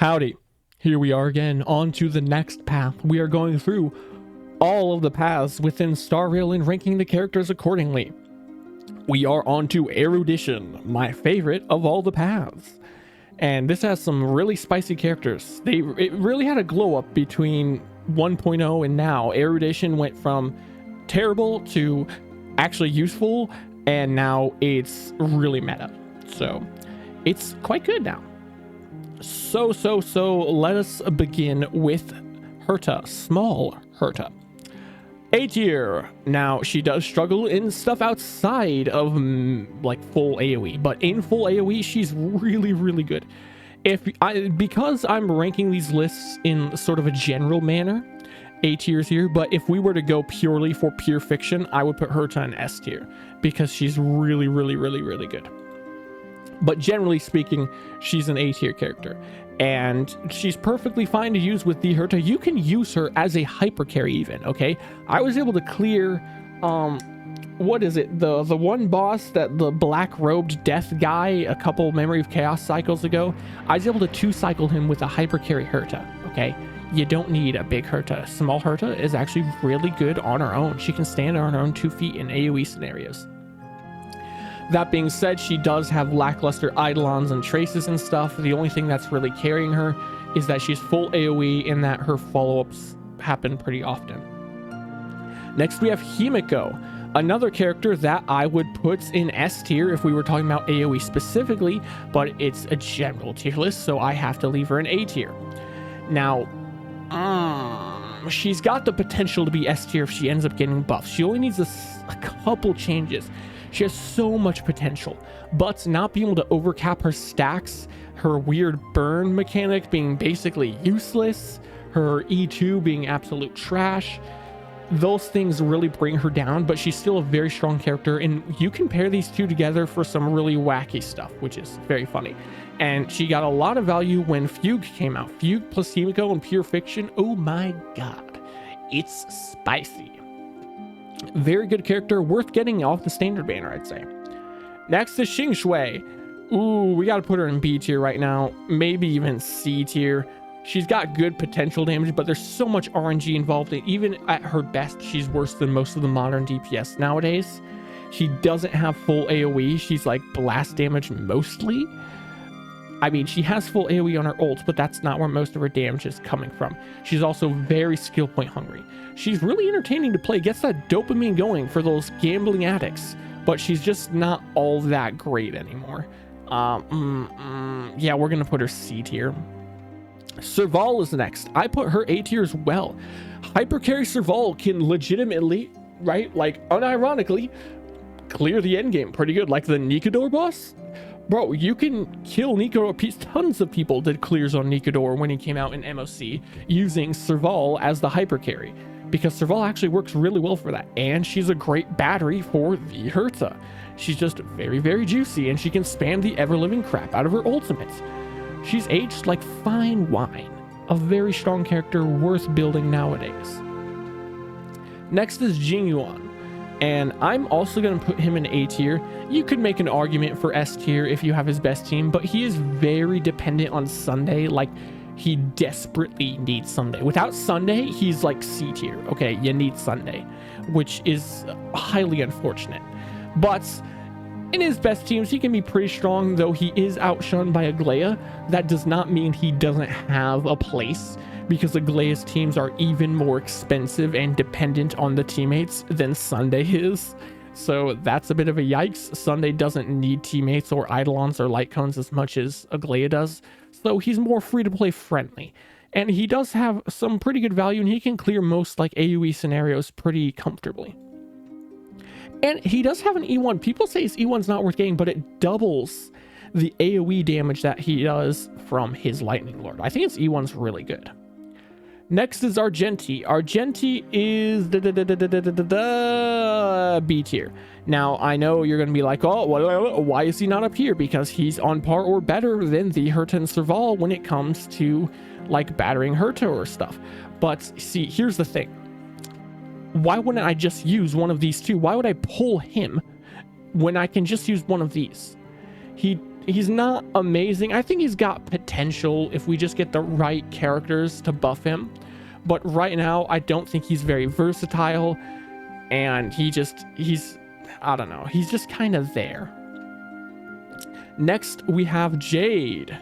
Howdy, here we are again, on to the next path. We are going through all of the paths within Star Rail and ranking the characters accordingly. We are on to Erudition, my favorite of all the paths. And this has some really spicy characters. It really had a glow up between 1.0 and now. Erudition went from terrible to actually useful, and now it's really meta. So it's quite good now. So let us begin with Herta, small Herta. A tier. Now, she does struggle in stuff outside of like full AoE, but in full AoE, she's really good. Because I'm ranking these lists in sort of a general manner, A tier's here, but if we were to go purely for pure fiction, I would put Herta in S tier because she's really good. But generally speaking, she's an A tier character, and she's perfectly fine to use with the Herta. You can use her as a hyper carry even, okay? I was able to clear, what is it? The one boss, that the black robed death guy, a couple Memory of Chaos cycles ago. I was able to 2-cycle him with a hyper carry Herta, okay? You don't need a big Herta. Small Herta is actually really good on her own. She can stand on her own 2 feet in AoE scenarios. That being said, she does have lackluster Eidolons and traces and stuff. The only thing that's really carrying her is that she's full AoE and that her follow-ups happen pretty often. Next, we have Himiko, another character that I would put in S tier if we were talking about AoE specifically, but it's a general tier list, so I have to leave her in A tier. Now, she's got the potential to be S tier if she ends up getting buffed. She only needs a couple changes. She has so much potential, but not being able to overcap her stacks, her weird burn mechanic being basically useless, her E2 being absolute trash, those things really bring her down, but she's still a very strong character, and you can pair these two together for some really wacky stuff, which is very funny. And she got a lot of value when Fugue came out. Fugue plus Himiko and Pure Fiction, oh my god, it's spicy. Very good character, worth getting off the standard banner, I'd say. Next is Xing Shui. Ooh, we gotta put her in B tier right now, maybe even C tier. She's got good potential damage, but there's so much RNG involved in it. Even at her best, she's worse than most of the modern DPS nowadays. She doesn't have full AoE. She's like blast damage mostly. I mean, she has full AoE on her ult, but that's not where most of her damage is coming from. She's also very skill point hungry. She's really entertaining to play, gets that dopamine going for those gambling addicts, but she's just not all that great anymore. Yeah, we're gonna put her C tier. Serval is next. I put her A tier as well. Hyper carry Serval can legitimately, right, like unironically, clear the end game pretty good, like the Nikador boss. Bro, you can kill Nikador. Tons of people did clears on Nikador when he came out in MOC using Serval as the hyper carry, because Serval actually works really well for that, and she's a great battery for the Herta. She's just very juicy, and she can spam the ever-living crap out of her ultimates. She's aged like fine wine. A very strong character worth building nowadays. Next is Jingyuan, and I'm also going to put him in A tier. You could make an argument for S tier if you have his best team, but he is very dependent on Sunday. Like, he desperately needs Sunday. Without Sunday, he's like C tier. Okay, you need Sunday, which is highly unfortunate. But in his best teams, he can be pretty strong, though he is outshunned by Aglaia. That does not mean he doesn't have a place, because Aglaia's teams are even more expensive and dependent on the teammates than Sunday is. So that's a bit of a yikes. Sunday doesn't need teammates or Eidolons or light cones as much as Aglaia does, so he's more free to play friendly. And he does have some pretty good value, and he can clear most like AoE scenarios pretty comfortably. And he does have an E1. People say his E1's not worth getting, but it doubles the AoE damage that he does from his Lightning Lord. I think his E1's really good. Next is Argenti. Argenti is B tier. Now, I know you're going to be like, oh, why is he not up here? Because he's on par or better than the Herta and Serval when it comes to like battering Herta or stuff. But see, here's the thing. Why wouldn't I just use one of these two? Why would I pull him when I can just use one of these? he's not amazing. I think he's got potential if we just get the right characters to buff him. But right now, I don't think he's very versatile. And I don't know. He's just kind of there. Next, we have Jade.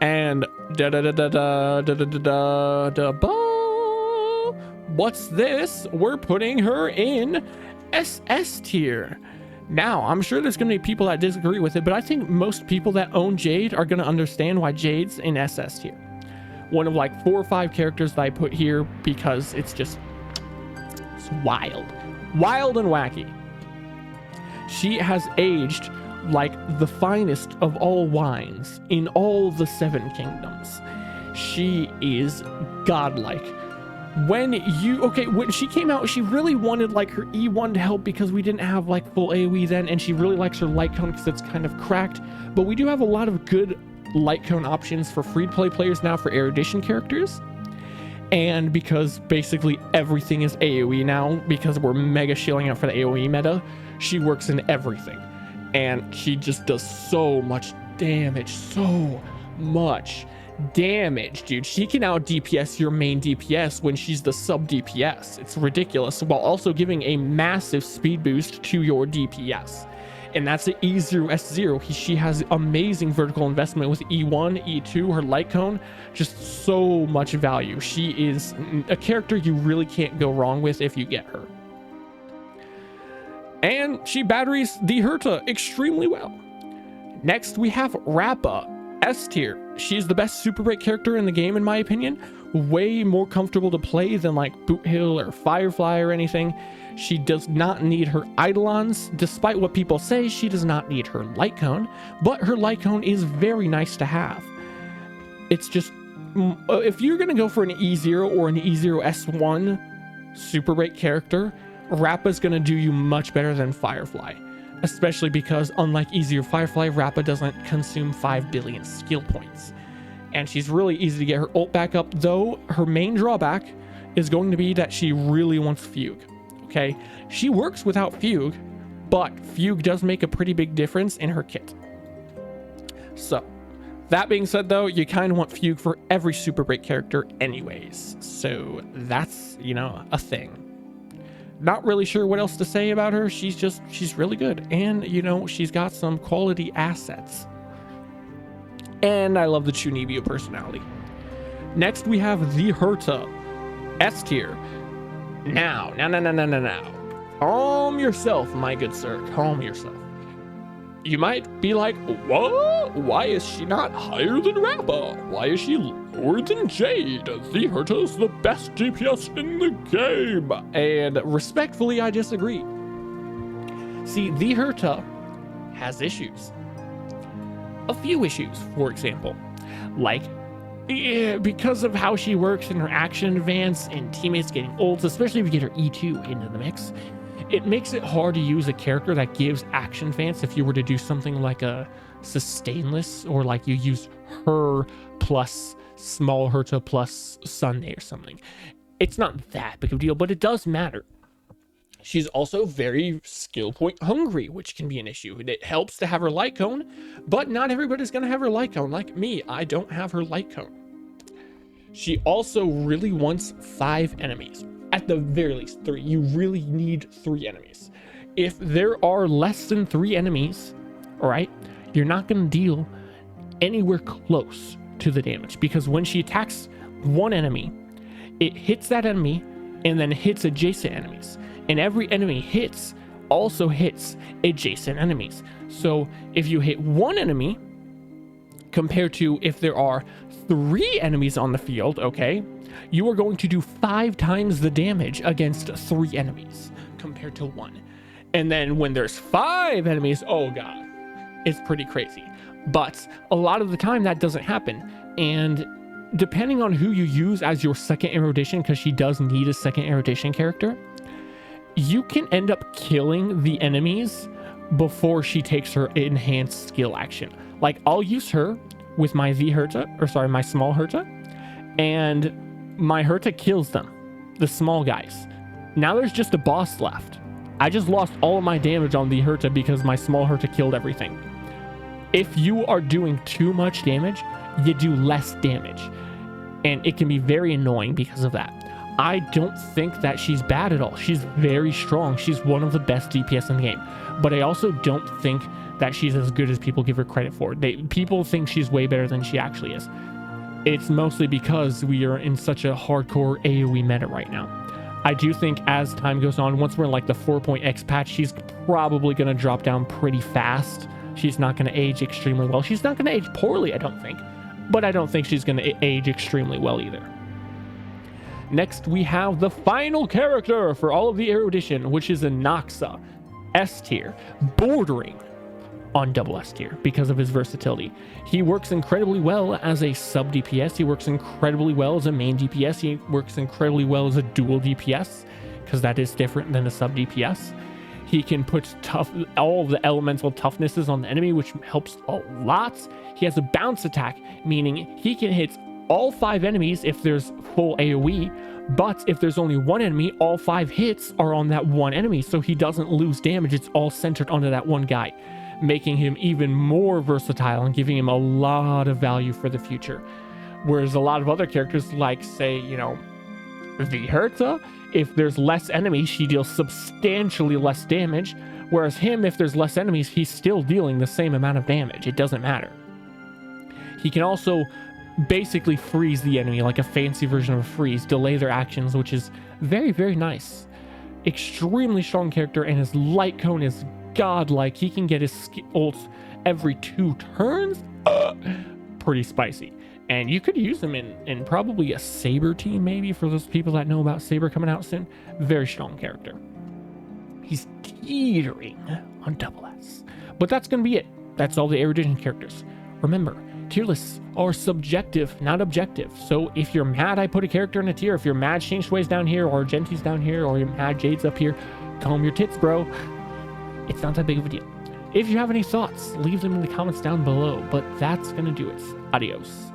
And what's this? We're putting her in SS tier. Now, I'm sure there's going to be people that disagree with it, but I think most people that own Jade are going to understand why Jade's in SS tier. One of like 4 or 5 characters that I put here because it's wild. Wild and wacky. She has aged like the finest of all wines in all the 7 kingdoms. She is godlike. When she came out, she really wanted like her E1 to help because we didn't have like full AoE then, and she really likes her light cone because it's kind of cracked. But we do have a lot of good light cone options for free to play players now for Erudition characters. And because basically everything is AoE now, because we're mega shilling out for the AoE meta, she works in everything. And she just does so much damage, dude. She can out DPS your main DPS when she's the sub DPS. It's ridiculous, while also giving a massive speed boost to your DPS. And that's the E0 S0. She has amazing vertical investment with E1, E2, her light cone, just so much value. She is a character you really can't go wrong with if you get her. And she batteries the Herta extremely well. Next, we have Rappa, S tier. She's the best super break character in the game, in my opinion. Way more comfortable to play than like Boot Hill or Firefly or anything. She does not need her Eidolons. Despite what people say, she does not need her light cone, but her light cone is very nice to have. It's just, if you're going to go for an E0 or an E0 S1 super break character, Rappa's going to do you much better than Firefly. Especially because, unlike E0 Firefly, Rappa doesn't consume 5 billion skill points. And she's really easy to get her ult back up, though her main drawback is going to be that she really wants Fugue. Okay? She works without Fugue, but Fugue does make a pretty big difference in her kit. So, that being said, though, you kind of want Fugue for every super break character anyways. So, that's, a thing. Not really sure what else to say about her. She's really good. And, she's got some quality assets. And I love the Chunibyo personality. Next, we have the Herta, S tier. Now. Calm yourself, my good sir. Calm yourself. You might be like, what? Why is she not higher than Rappa? Why is she lower than Jade? The Herta is the best DPS in the game. And respectfully, I disagree. See, the Herta has issues. A few issues, for example. Like, because of how she works in her action advance and teammates getting ults, especially if you get her E2 into the mix, it makes it hard to use a character that gives action advance if you were to do something like a sustainless, or like you use her plus small Herta plus Sunday or something. It's not that big of a deal, but it does matter. She's also very skill point hungry, which can be an issue. It helps to have her light cone, but not everybody's going to have her light cone. Like me, I don't have her light cone. She also really wants 5 enemies. At the very least, 3. You really need 3 enemies. If there are less than 3 enemies, all right, you're not going to deal anywhere close to the damage, because when she attacks one enemy, it hits that enemy and then hits adjacent enemies. And every enemy also hits adjacent enemies. So if you hit one enemy, compared to if there are 3 enemies on the field, okay, you are going to do 5 times the damage against 3 enemies compared to 1. And then when there's 5 enemies, oh god, it's pretty crazy. But a lot of the time that doesn't happen. And depending on who you use as your second Erudition, because she does need a second Erudition character, you can end up killing the enemies before she takes her enhanced skill action. Like, I'll use her with my my small Herta, and my Herta kills them, the small guys. Now there's just a boss left. I just lost all of my damage on the Herta because my small Herta killed everything. If you are doing too much damage, you do less damage. And it can be very annoying because of that. I don't think that she's bad at all. She's very strong. She's one of the best DPS in the game. But I also don't think that she's as good as people give her credit for. People think she's way better than she actually is. It's mostly because we are in such a hardcore AoE meta right now. I do think as time goes on, once we're in like the 4.x patch, she's probably going to drop down pretty fast. She's not going to age extremely well. She's not going to age poorly, I don't think. But I don't think she's going to age extremely well either. Next, we have the final character for all of the Erudition, which is a Noxa, S tier, bordering on double S tier because of his versatility. He works incredibly well as a sub DPS. He works incredibly well as a main DPS. He works incredibly well as a dual DPS because that is different than a sub DPS. He can put all of the elemental toughnesses on the enemy, which helps a lot. He has a bounce attack, meaning he can hit all 5 enemies if there's full AoE, but if there's only one enemy, all 5 hits are on that one enemy, so he doesn't lose damage. It's all centered onto that one guy, making him even more versatile and giving him a lot of value for the future. Whereas a lot of other characters, like, say, you know, the Herta, if there's less enemies, she deals substantially less damage, whereas him, if there's less enemies, he's still dealing the same amount of damage. It doesn't matter. He can also basically freeze the enemy, like a fancy version of a freeze, delay their actions, which is very, very nice. Extremely strong character, and his light cone is godlike. He can get his ults every 2 turns. Pretty spicy. And you could use him in probably a Saber team, maybe, for those people that know about Saber coming out soon. Very strong character. He's teetering on double S. But that's going to be it. That's all the Erudition characters. Remember, tier lists are subjective, not objective. So if you're mad I put a character in a tier, if you're mad Changeway's down here, or Genti's down here, or you're mad Jade's up here, calm your tits, bro. It's not that big of a deal. If you have any thoughts, leave them in the comments down below. But that's going to do it. Adios.